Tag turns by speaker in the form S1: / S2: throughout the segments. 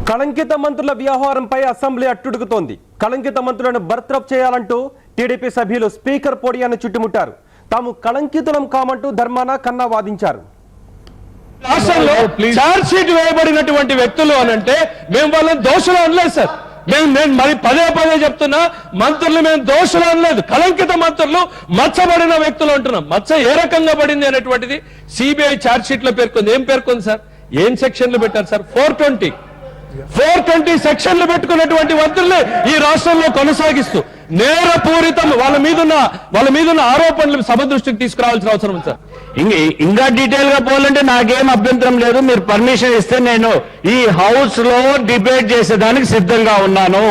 S1: కళంకిత మంత్రుల వ్యవహారంపై అసెంబ్లీ అట్టుడుగుతోంది. కళంకిత మంత్రులను బర్తరఫ్ చేయాలంటూ టీడీపీ సభ్యులు స్పీకర్ పోడియాన్ని చుట్టుముట్టారు. తాము కళంకితులం కామంటూ ధర్మాన కన్నా వాదించారు.
S2: రాష్ట్రంలో ఛార్జ్ షీట్ వేయబడినటువంటి వ్యక్తులు అనంటే మేము వాళ్ళని దోషులు అనలేదు సార్. నేను మరి పదే చెప్తున్నా, మంత్రులు మేము దోషులు అనలేదు. కళంకిత మంత్రులు మచ్చబడిన వ్యక్తులు అంటున్నాం. మచ్చ ఏ రకంగా పడింది అనేటువంటిది సిబిఐ ఛార్జ్ షీట్ లో పేర్కొంది. ఏం పేర్కొంది సార్? ఏం సెక్షన్లు పెట్టారు సార్? 420 సెక్షన్లు పెట్టుకున్నటువంటి మంత్రులే ఈ రాష్ట్రంలో కొనసాగిస్తూ నేరపూరితం వాళ్ళ మీదున్న ఆరోపణలు సభ దృష్టికి తీసుకురావాల్సిన అవసరం ఉంది సార్.
S3: ఇంకా డీటెయిల్ గా పోవాలంటే నాకేం అభ్యంతరం లేదు. మీరు పర్మిషన్ ఇస్తే నేను ఈ హౌస్ లో డిబేట్ చేసేదానికి సిద్ధంగా ఉన్నాను.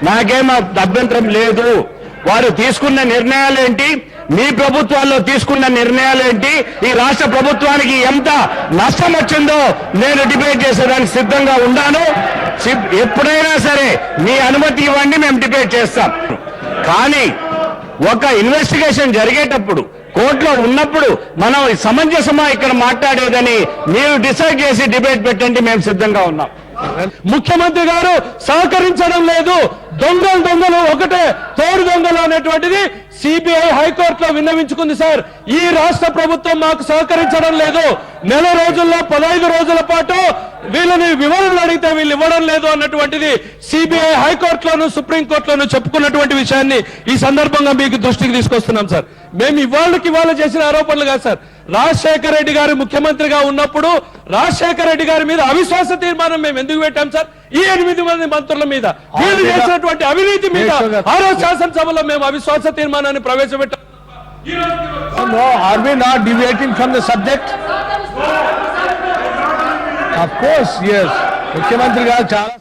S3: నాకేం అభ్యంతరం లేదు. వారు తీసుకున్న నిర్ణయాలు ఏంటి, మీ ప్రభుత్వాల్లో తీసుకున్న నిర్ణయాలు ఏంటి, ఈ రాష్ట్ర ప్రభుత్వానికి ఎంత నష్టం వచ్చిందో నేను డిబేట్ చేసేదానికి సిద్ధంగా ఉన్నాను. ఎప్పుడైనా సరే మీ అనుమతి ఇవ్వండి, మేము డిబేట్ చేస్తాం. కానీ ఒక ఇన్వెస్టిగేషన్ జరిగేటప్పుడు కోర్టులో ఉన్నప్పుడు మనం సమంజసమా ఇక్కడ మాట్లాడేదని మీరు డిసైడ్ చేసి డిబేట్ పెట్టండి, మేము సిద్ధంగా ఉన్నాం.
S2: ముఖ్యమంత్రి గారు సహకరించడం లేదు. దొంగలు ఒకటే తోడు దొంగలు అనేటువంటిది సిబిఐ హైకోర్టులో విన్నవించుకుంది సార్. ఈ రాష్ట్ర ప్రభుత్వం మాకు సహకరించడం లేదు. నెల రోజుల్లో 15 రోజుల పాటు వీళ్ళని వివరణలు అడిగితే వీళ్ళు ఇవ్వడం లేదు అన్నటువంటిది సిబిఐ హైకోర్టులోను సుప్రీంకోర్టులోను చెప్పుకున్నటువంటి విషయాన్ని ఈ సందర్భంగా మీకు దృష్టికి తీసుకొస్తున్నాం సార్. మేము ఇవాళ చేసిన ఆరోపణలు కాదు సార్. రాజశేఖర రెడ్డి గారు ముఖ్యమంత్రిగా ఉన్నప్పుడు రాజశేఖర రెడ్డి గారి మీద అవిశ్వాస తీర్మానం మేము ఎందుకు పెట్టాం సార్? ఈ 8 మంది మంత్రుల మీద వీళ్ళు చేసినటువంటి అవినీతి మీద ఆ రోజు శాసనసభలో మేము అవిశ్వాస తీర్మానాన్ని ప్రవేశపెట్టాం.
S4: No, are we not deviating from the subject? Of course, yes. ముఖ్యమంత్రి గారు చాలా